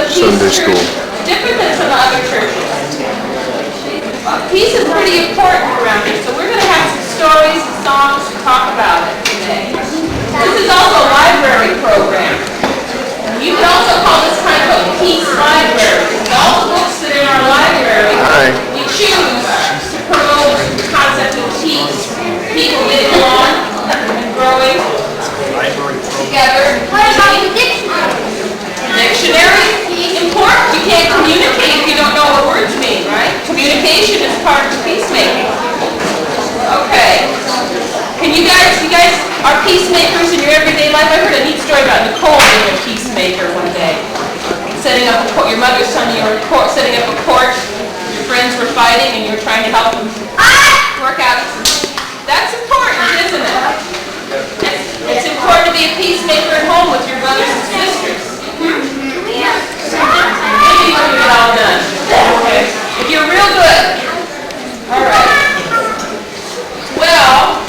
Sunday school. Different than some other churches. Peace is pretty important around here, so we're going to have some stories and songs to talk about it today. This is also a library program. You can also call this kind of a peace library. All the books that are in our library, we choose to promote the concept of peace. People getting along and growing together. What about the dictionary? Dictionary is important. You can't communicate if you don't know what words mean, right? Communication is part of peacemaking. Okay. Can you guys are peacemakers in your everyday life? I heard a neat story about Nicole being a peacemaker one day. Setting up a court, your mother's telling you setting up a court, your friends were fighting and you were trying to help them work out. That's important, isn't it? It's important to be a peacemaker at home with your brothers and sisters. Maybe you can get it all done. Okay. If you're real good. All right. Well,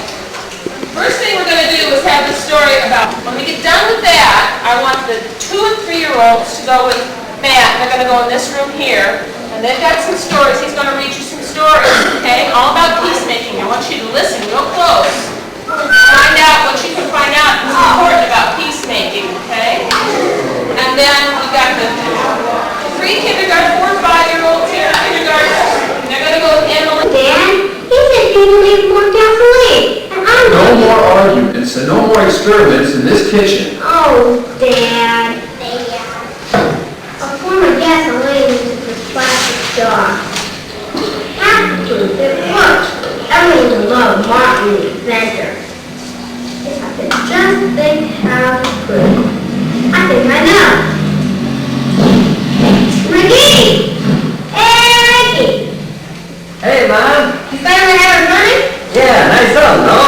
first thing we're going to do is have the story about, when we get done with that, I want the 2- and 3-year-olds to go with Matt. They're going to go in this room here, and they've got some stories. He's going to read you some stories, okay? All about peacemaking. I want you to listen real close. Find out what you can find out that's important about peacemaking, okay? And then we got the 3 kindergarten, 4- and 5-year-olds here, kindergarten. They're going to go with Emily. Dad, he said people need more gasoline. No more arguments and no more experiments in this kitchen. Oh, Dad. I'll pour my gasoline into this plastic jar. Have to. It works. Everyone loves Martin, the inventor. If I could just think how to put it. I think I know. Ricky! Hey, Ricky! Hey, Mom. You finally having money? Yeah, nice up, no?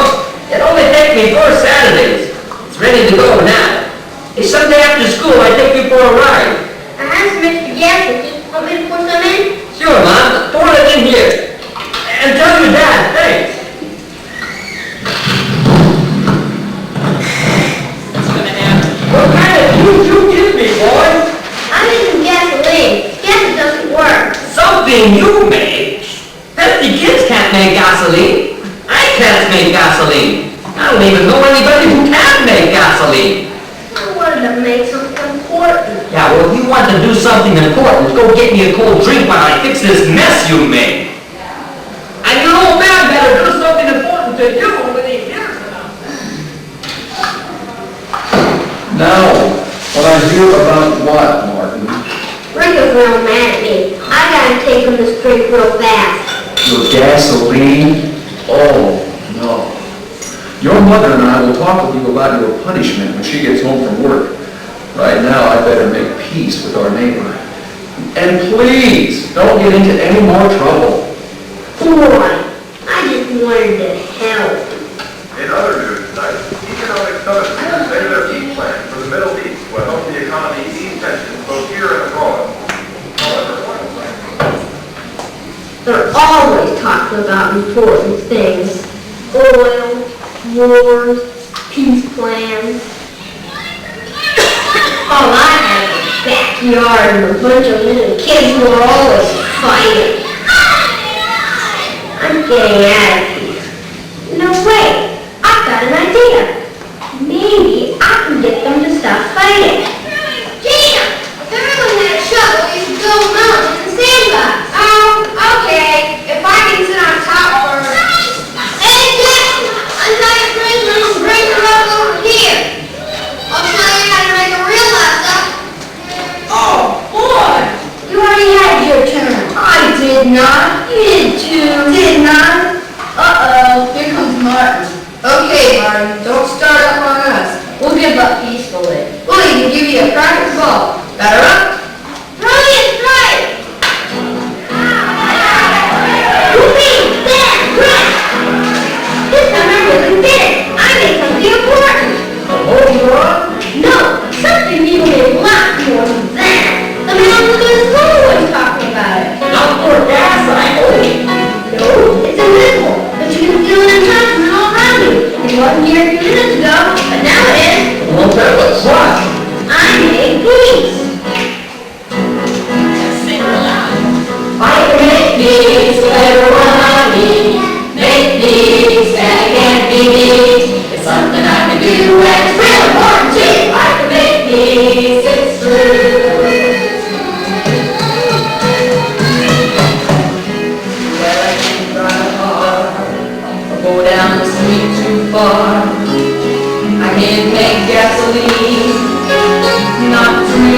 It only takes me 4 Saturdays. It's ready to go now. Hey, someday after school, I take you for a ride. I have some extra gas, Ricky. Want me to pour some in? Sure, Mom. Pour it in here. And tell your dad, thanks. What's going to happen? What kind of juice you give me, boy? I need some gasoline. Gas doesn't work. Something you make? Pesky kids can't make gasoline. I can't make gasoline. I don't even know anybody who can make gasoline. I wanted to make something important. Yeah, well, if you want to do something important, go get me a cold drink while I fix this mess you made. And your old man better do something important to you when he hears about it. Now, what I hear about what, Martin? Rick is real mad at me. I gotta take him this drink real fast. Your gasoline? Oh, no. Your mother and I will talk with you about your punishment when she gets home from work. Right now, I better make peace with our neighbor. And please, don't get into any more trouble. Boy, I just wanted to help. In other news tonight, economic summit leaders say their peace plan for the Middle East will help the economy ease tensions both here and abroad. However, They're always talking about important things. Oil, wars, peace plans. All I have is a backyard and a bunch of little kids who are always fighting. I'm getting out of here. No, wait. I've got an idea. Maybe I can get them to stop fighting. Gina, if everyone had a shovel, you should build a mountain in the sandbox. Oh, okay. If I can sit on top or... Hey, Jackson! Untie your prisoner and bring her up over here. I'll show you how to make a real laptop. Oh, boy! You already had your turn. I did not. You did too. Did not? Uh-oh. Here comes Martin. Okay, Martin. Don't start up on us. We'll give up peacefully. We'll even give you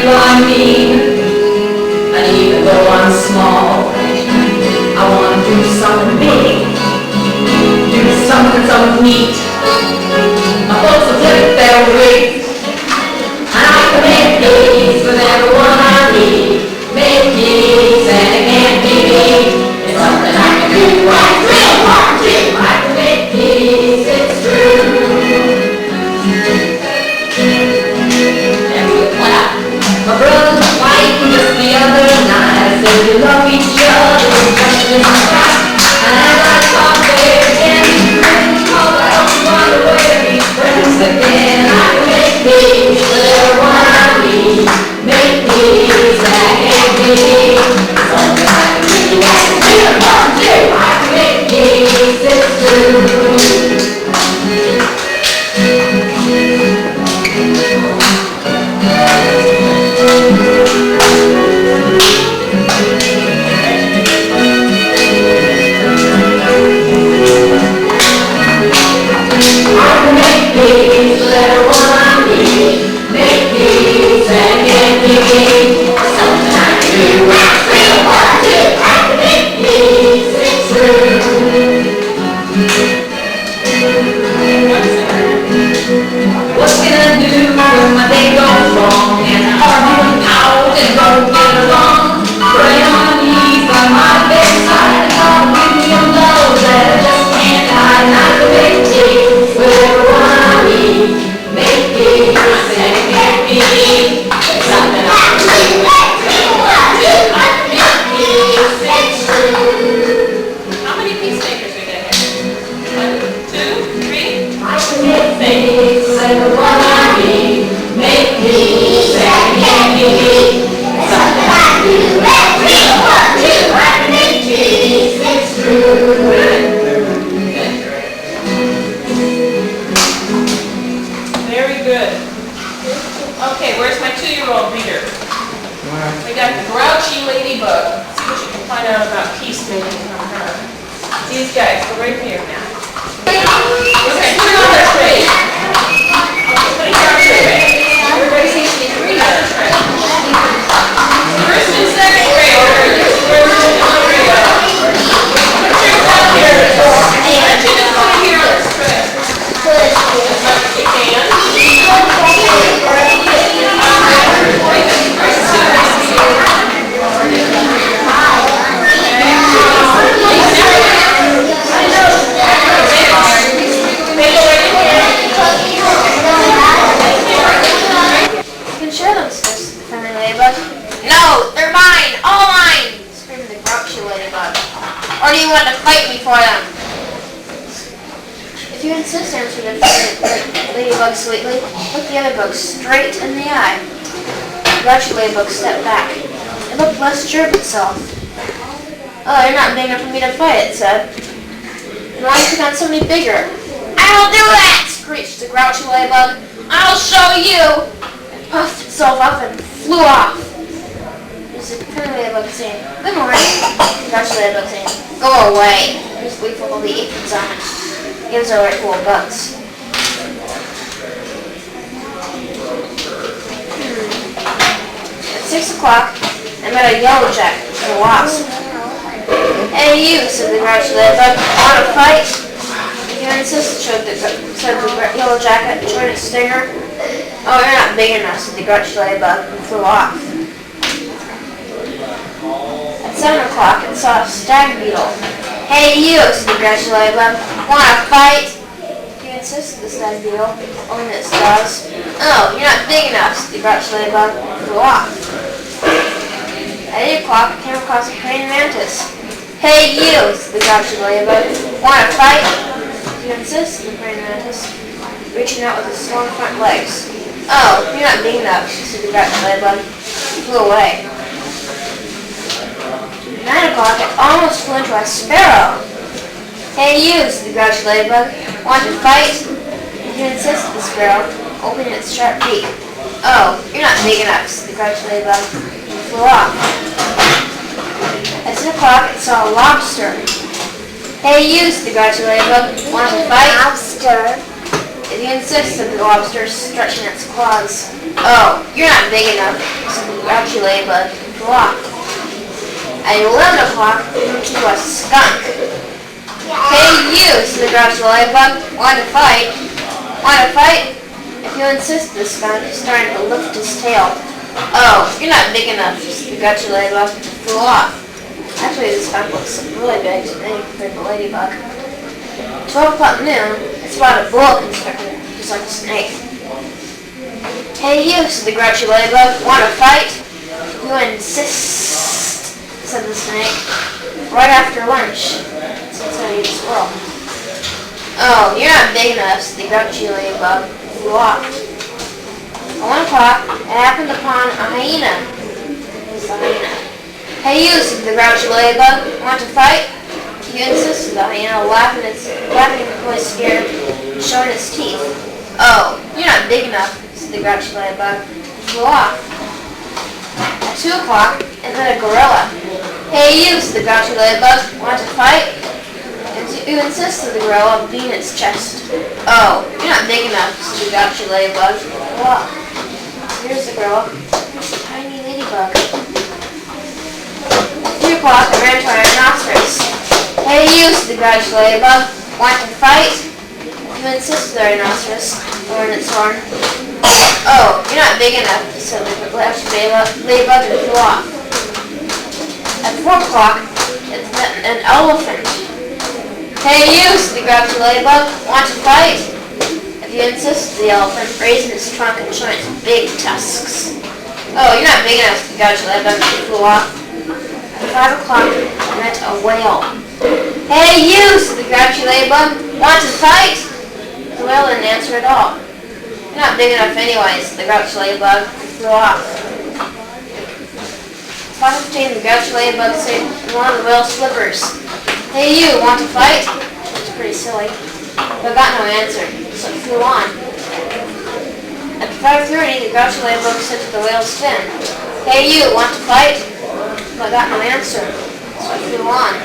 you I'm mean, and even though I'm small, I want to do something big, do something neat. My folks will flip their wigs, and I can make peace with everyone I meet. Make peace and it can't be me. It's something I can do right real hard to. I can make peace, it's true. And we clap. My brother's wife just the other night said we love each other just as fast. And as I thought there again, all I don't want to wear these friends again. I can make peace with everyone I meet. Make peace and can't be me. Something I can do right real hard to. I can make peace, it's true. What can I do when my day goes wrong and arguing out and don't get along? Pray on my knees by my bedside and God give me a love that I just can't hide. And I can make peace with everyone I meet. Make peace and it can't be me. It's something I can do. I can make peace, it's true. How many peacemakers we got here? 1, 2, 3. I can make peace with everyone I meet. Make peace and it can't be me. It's something I can do. Real hard too. I can make peace, it's true. Very good. Okay, where's my 2-year-old reader? We got the grouchy ladybug. Let's see what you can find out about peacemaking from her. These guys, go right here now. Okay, put it on the tray. Put it on the tray. Everybody seems to be free on the tray. First and second graders. Where's Maria? Put yours out here. I want you to put it here on this tray. As much as you can. No, they're mine! All mine! Screamed the grouchy ladybug. Or do you want to fight me for them? If you insist, answered the ladybug sweetly, look the other bug straight in the eye. The grouchy ladybug stepped back. It looked less sure of itself. Oh, you're not big enough for me to fight, it said. And why don't you pick on somebody bigger? I'll do that! Screeched the grouchy ladybug. I'll show you! It puffed itself up and flew off. There's a friendly ladybug saying, good morning. The grouchy ladybug saying, go away. There's gleeful of the aphids on it. It was alright full of bugs. At 6 o'clock, I met a yellow jacket and a wasp. Hey you, said the grouchy ladybug, want to fight? If you insist, said the yellow jacket, joined its stinger. Oh, you're not big enough, said the grouchy ladybug, and flew off. At 7 o'clock, it saw a stag beetle. Hey you, said the grouchy ladybug, wanna fight? If you insist, the stag beetle, opened its jaws. Oh, you're not big enough, said the grouchy ladybug, and flew off. At 8 o'clock, it came across a praying mantis. Hey you, said the grouchy ladybug, wanna fight? If you insist, the praying mantis, reaching out with its long front legs. Oh, you're not big enough, said the grouchy ladybug, and flew away. At 9 o'clock, it almost flew into a sparrow. Hey you, said the grouchy ladybug, want to fight? If you insist, the sparrow, opening its sharp beak. Oh, you're not big enough, said the grouchy ladybug, and flew off. At 10 o'clock, it saw a lobster. Hey you, said the grouchy ladybug, want to fight? Lobster. If you insist, said the lobster, stretching its claws. Oh, you're not big enough, said the grouchy ladybug. Walk. At 11 o'clock, into a skunk. Hey you, said the grouchy ladybug. Want to fight? Want to fight? If you insist, the skunk is starting to lift his tail. Oh, you're not big enough, said the grouchy ladybug. Flew off. Actually, the skunk looks really big today compared to the ladybug. 12 o'clock noon, I spotted a boa constrictor, just like a snake. Hey you, said the grouchy ladybug. Want to fight? You insist, said the snake. Right after lunch, since I eat a squirrel. Oh, you're not big enough, said the grouchy ladybug. Flew off. At 1 o'clock, I happened upon a hyena. It's a hyena. Hey you, said the grouchy ladybug. Want to fight? You insisted, the hyena, laughing really scared, and showing its teeth. Oh, you're not big enough, said the grouchy ladybug. Flew off. At 2 o'clock, I met a gorilla. Hey you, said the grouchy ladybug. Want to fight? And you insisted, the gorilla, beating its chest. Oh, you're not big enough, said the grouchy ladybug. Flew off. Here's the gorilla. Here's the tiny ladybug. At 3 o'clock, I ran to a rhinoceros. Hey you, said the grouchy ladybug. Want to fight? You insisted, the rhinoceros, lowering its horn. Oh, you're not big enough, said the grouchy ladybug, and flew off. At 4 o'clock, it met an elephant. Hey you, said the grouchy ladybug. Want to fight? If you insisted, the elephant, raising its trunk and showing its big tusks. Oh, you're not big enough, said the grouchy ladybug, and flew off. At 5 o'clock, I met a whale. Hey you, said the grouchy ladybug. Want to fight? The whale didn't answer at all. You're not big enough anyway, said the grouchy ladybug, and flew off. At 5:15, the grouchy ladybug saved one of the whale's slippers. Hey you, want to fight? It's pretty silly, but got no answer, so it flew on. At 5:30, the grouchy ladybug said to the whale's fin, hey you, want to fight? But got no answer, so I flew on.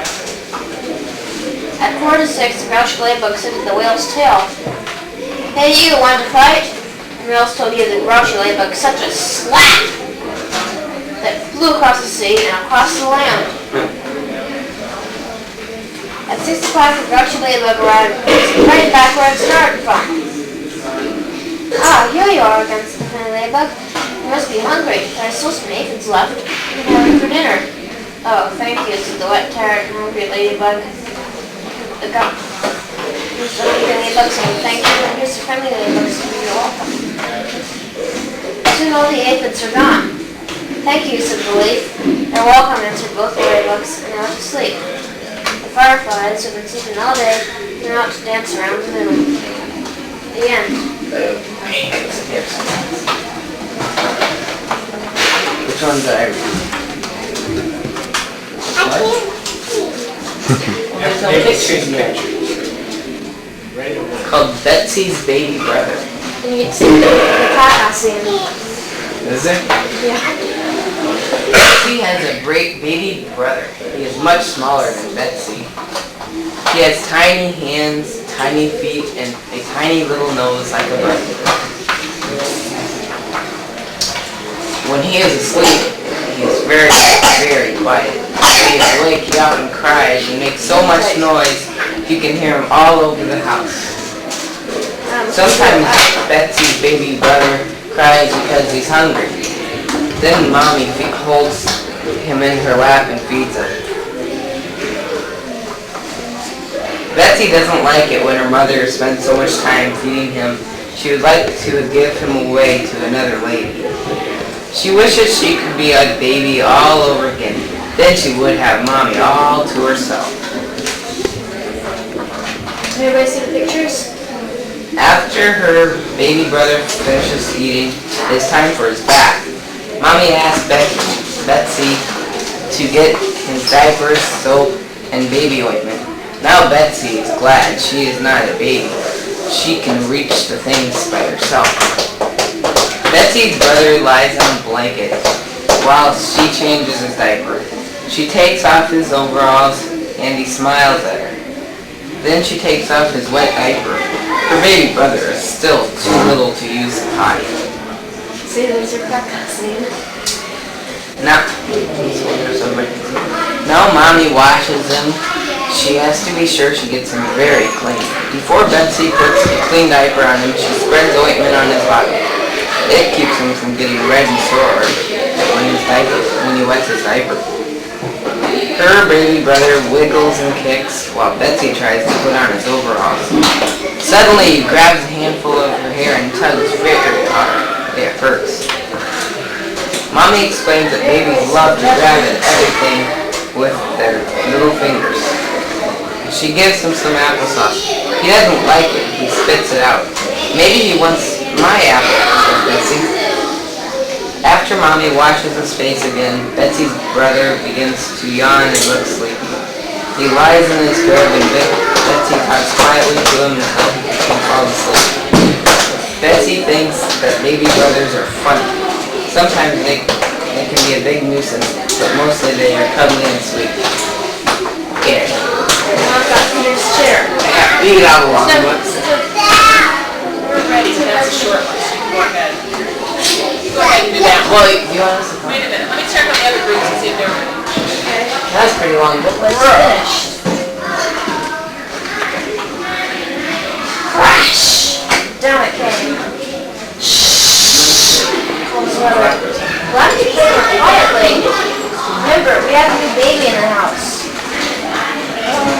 At 4 to 6, the grouchy ladybug said to the whale's tail, hey you, want to fight? And the whale still gave the grouchy ladybug such a slap that flew across the sea and across the land. At 6 o'clock, the grouchy ladybug arrived right back where it started from. Ah, here you are again, said the tiny ladybug. You must be hungry. There's still some aphids left. You can have them for dinner. Oh, thank you, said the wet, tired, and hungry ladybug. Here's the hungry ladybug saying thank you, and here's the friendly ladybug saying you're welcome. Soon all the aphids are gone. Thank you, said the leaf. You're welcome, answered both the ladybugs, and they went to sleep. The fireflies, who had been sleeping all day, went out to dance around the moon. The end. Which one's I read? There's no pictures yet. Called Betsy's Baby Brother. And you can see the cat scene. Is it? Yeah. Betsy has a great baby brother. He is much smaller than Betsy. He has tiny hands, tiny feet, and a tiny little nose like a button. When he is asleep, he is very, very quiet. When he is awake, he often cries and makes so much noise you can hear him all over the house. Sometimes Betsy's baby brother cries because he's hungry. Then Mommy holds him in her lap and feeds him. Betsy doesn't like it when her mother spends so much time feeding him. She would like to give him away to another lady. She wishes she could be a baby all over again. Then she would have Mommy all to herself. Everybody see the pictures? After her baby brother finishes eating, it is time for his bath. Mommy asks Betsy to get his diapers, soap, and baby ointment. Now Betsy is glad she is not a baby. She can reach the things by herself. Betsy's brother lies on a blanket while she changes his diaper. She takes off his overalls and he smiles at her. Then she takes off his wet diaper. Her baby brother is still too little to use the potty. See, those are crack cussing. Now Mommy washes him. She has to be sure she gets him very clean. Before Betsy puts a clean diaper on him, she spreads ointment on his body. It keeps him from getting red and sore when he wets his diaper. Her baby brother wiggles and kicks while Betsy tries to put on his overalls. Suddenly he grabs a handful of her hair and tugs very hard. It hurts. Mommy explains that babies love to grab at everything with their little fingers. She gives him some applesauce. He doesn't like it. He spits it out. Maybe he wants my apple, says Betsy. After Mommy washes his face again, Betsy's brother begins to yawn and look sleepy. He lies in his crib and Betsy talks quietly to him until he can fall asleep. Betsy thinks that baby brothers are funny. Sometimes they can be a big nuisance, but mostly they are cuddly and sweet. Yeah. I've got Peter's chair. You get out of the long books. We're ready, so that's a short one, so you can go ahead. Go ahead and do that one. Well, you want us to Wait a minute, let me check on the other groups and see if they're ready. That's a pretty long book. Let's finish. Crash! Down it came. Why don't you play more quietly? Remember, we have a new baby in our house.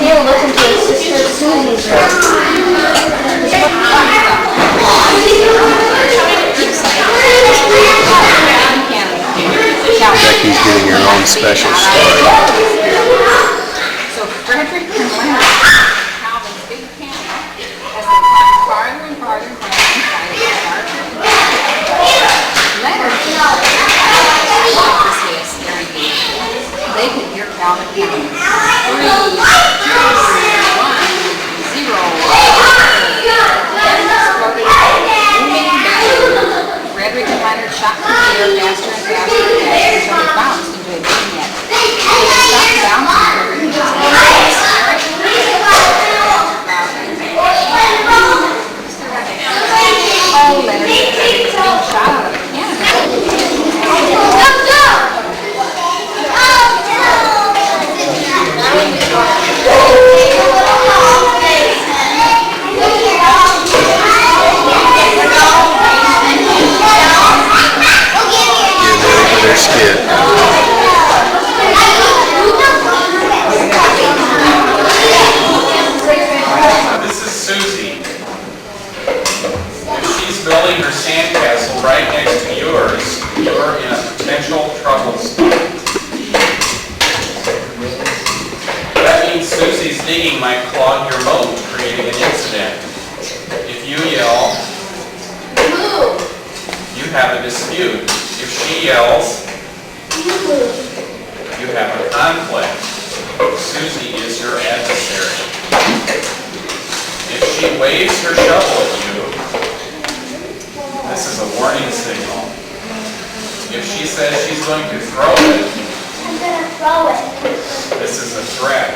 He'll look into his sister Susie's room. Becky's getting her own special story. So Frederick and Leonard, Calvin's big panic, as they climbed farther and farther down inside the darker and darker. Leonard thought this way a scary game. They could hear Calvin counting 3, 2, 1, 0. Then exploded a booming bang. Frederick and Leonard shot through the air faster and faster and faster until they bounced into a big net. They stopped bouncing for Oh, Leonard, being shot out of a cannon. Getting ready for their skit. This is Susie. If she's building her sandcastle right next to yours, you're in a potential trouble spot. That means Susie's digging might clog your moat, creating an incident. If you yell, you have a dispute. If she yells, you have a conflict. Susie is your adversary. If she waves her shovel at you, this is a warning signal. If she says she's going to throw it, I'm gonna throw it. this is a threat.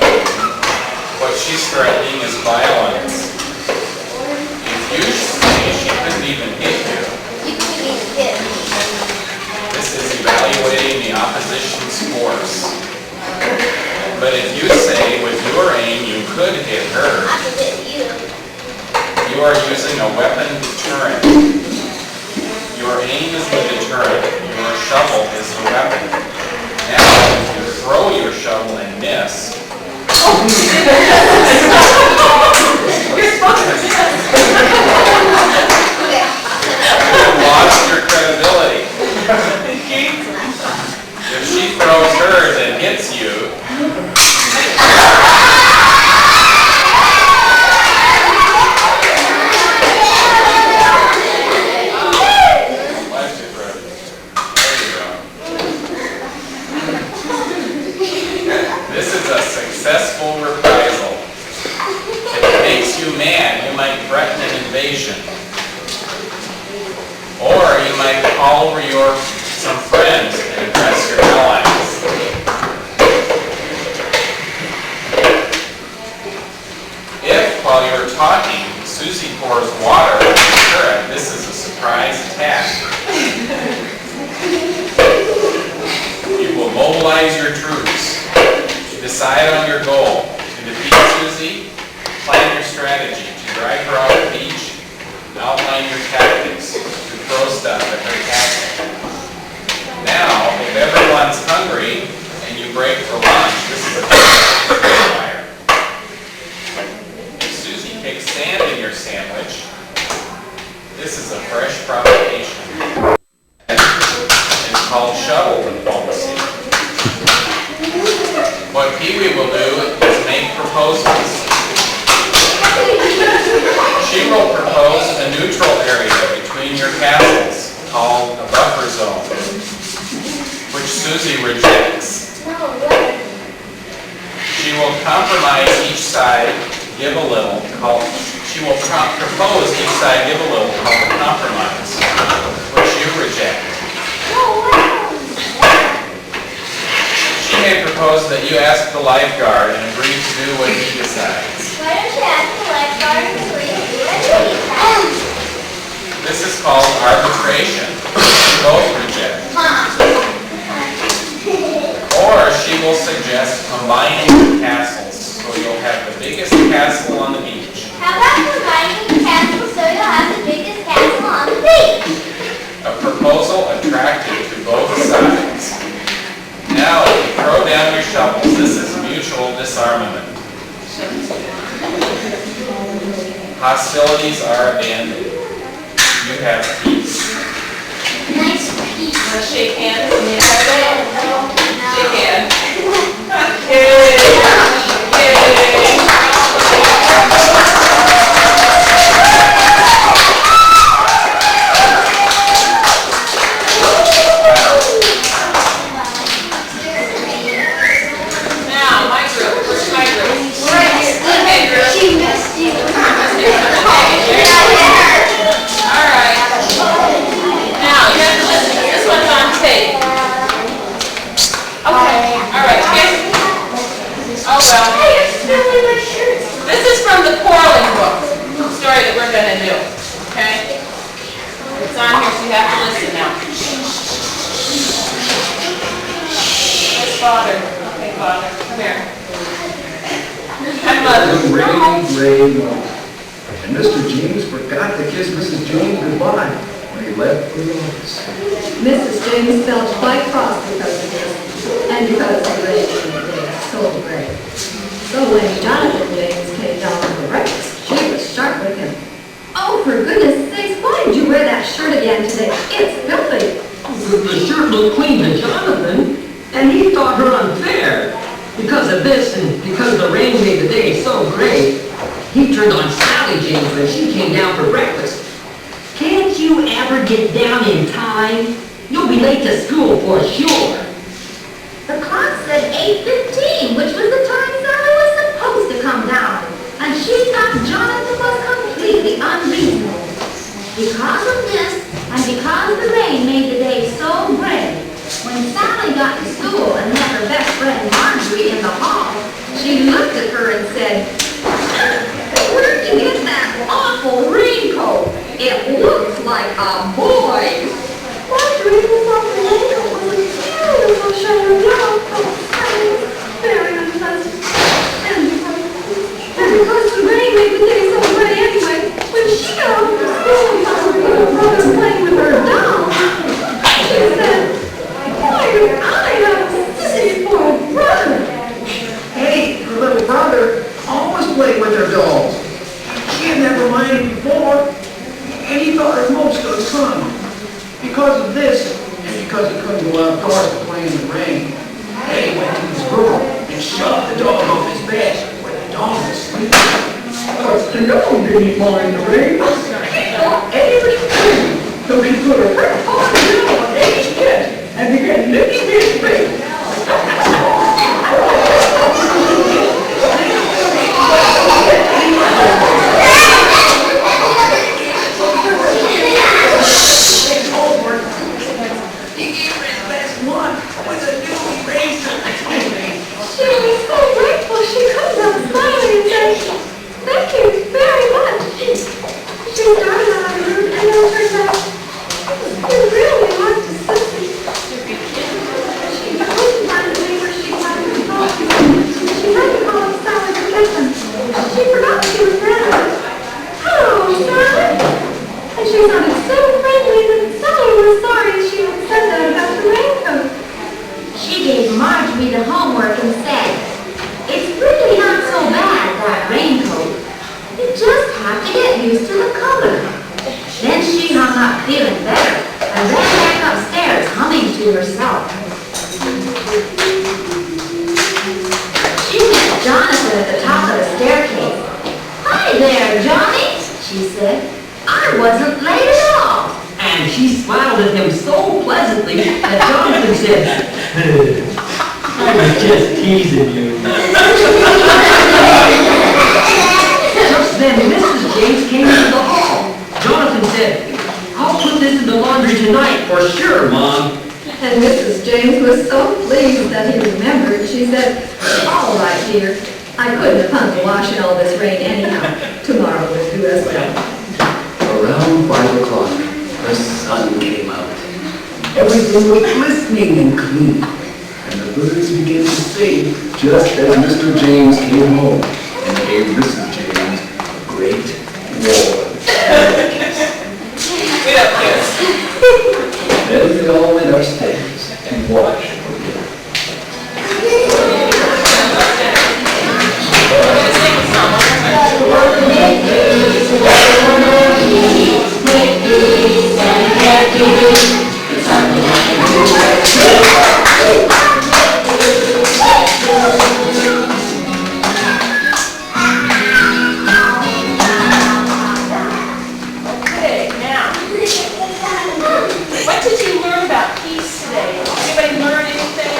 What she's threatening is violence. If you say she couldn't even hit you, You can even hit me. this is evaluating the opposition's force. But if you say with your aim you could hit her, I can hit you. you are using a weapon deterrent. Your aim is the deterrent. Your shovel is the weapon. Now, if you throw your shovel and miss, you have lost your credibility. If she throws hers and hits you, Bless you, Fred. There you go. This is a successful reprisal. If it makes you mad, you might threaten an invasion. Or you might call over some friends and impress your allies. If, while you're talking, Susie pours Analyze your truths. Decide on your goal. To defeat Susie, plan your strategy. To drive her off the beach, outline your tactics. To throw stuff at her castle. Now, if everyone's hungry and you break for lunch, this is a fire. If Susie kicks sand in your sandwich, this is a fresh provocation. It's called shovel diplomacy. What Pee-wee will do is make proposals. She will propose a neutral area between your castles called a buffer zone, which Susie rejects. She will compromise each side, give a little, she will propose each side, give a little, called a compromise, which you reject. She may propose that you ask the lifeguard and agree to do what he decides. Why don't you ask the lifeguard and agree to do what he decides? This is called arbitration. You both reject. Or she will suggest combining the castles so you'll have the biggest castle on the beach. How about combining the castles so you'll have the biggest castle on the beach? A proposal attractive to both sides. Now, if you throw down your shovels, this is mutual disarmament. Hostilities are abandoned. You have peace. Nice piece. Let's shake hands. Shake hands. Yay! Yay! Now, my group. Where's my group? Okay, group. She missed you. All right. Now, you have to listen. This one's on tape. Okay. All right. Oh, well. Hey, you're spilling my shirt. This is from the quarreling book story that we're going to do. Okay? It's on here, so you have to listen now. Yes, Father. Okay, Father. Come here. Hi, Mother. Rain, and Mr. James forgot to kiss Mrs. James goodbye when he left for the office. Mrs. James felt quite cross because of this, and because the rain was so great. So when Jonathan James came down for breakfast, she was sharp with him. Oh, for goodness sakes, why did you wear that shirt again today? It's filthy. The shirt looked clean to Jonathan, and he thought her unfair. Because of this, and because the rain made the day so great, he turned on Sally James when she came down for breakfast. Can't you ever get down in time? You'll be late to school for sure. The clock said 8:15, which was the time Sally was supposed to come down. And she thought Jonathan was completely unreasonable. Because of this, and because the rain made the day so gray, when Sally got to school and met her best friend Marjorie in the hall, she looked at her and said, "Where'd you get that awful raincoat? It looks like a boy's." Marjorie thought the raincoat was a beautiful shade of yellow, very unpleasant. And because the rain made the day so gray anyway, when she got home from school and found her little brother playing with her doll, she said, "Why do I have a sissy for a brother?" Hey, her little brother always played with her dolls. She had never minded before, and he thought her most of the fun. Because of this, and because he couldn't go outdoors to play in the rain, Eddie went to his room and shoved the dog off his bed where the dog was sleeping. But the dog didn't mind the rain. Eddie was free, so she put her right paw down on Eddie's chest and began licking his face. He gave her his best one with a new razor. She was so grateful she couldn't help smiling and said, "Thank you very much." She started out of the room and told herself, "You really are the sissy." She couldn't find a way gave Marjorie the homework and said, "It's really not so bad, that raincoat. You just have to get used to the color." Then she hung up feeling better and ran back upstairs humming to herself. She met Jonathan at the top of the staircase. "Hi there, Johnny," she said. "I wasn't late at all." And she smiled at him so pleasantly that Jonathan said, "I was just teasing you." Just then Mrs. James came into the hall. Jonathan said, "I'll put this in the laundry tonight for sure, Mom." And Mrs. James was so pleased that he remembered, she said, "All right, dear. I couldn't have hung the wash in all this rain anyhow. Tomorrow will do as well." Around 5 o'clock, the sun came out. Everything was glistening and clean, and the birds began to sing Just as Mr. James came home and gave Mrs. James a great warm kiss. We don't kiss. Then we all went upstairs and washed for dinner. Okay, now, what did you learn about peace today? Anybody learn anything?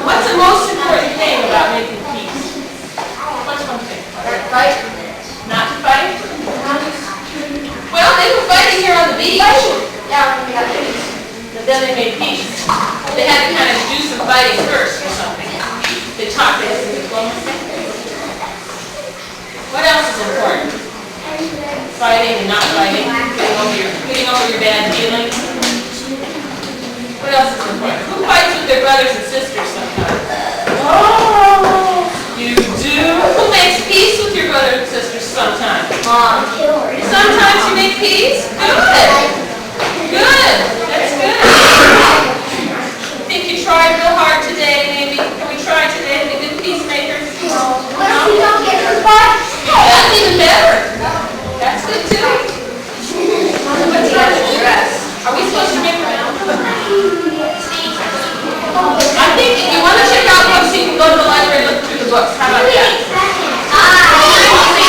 What's the most important thing about making peace? What's one thing? Fight. Not to fight? Well, they were fighting here on the beach. Yeah, we got peace. But then they made peace. They had to kind of do some fighting first or something. They talked, they had some diplomacy. What else is important? Fighting and not fighting, getting over your bad feelings. What else is important? Who fights with their brothers and sisters sometimes? Oh, you do? Who makes peace with your brothers and sisters sometimes? Mom, Sometimes you make peace? Good.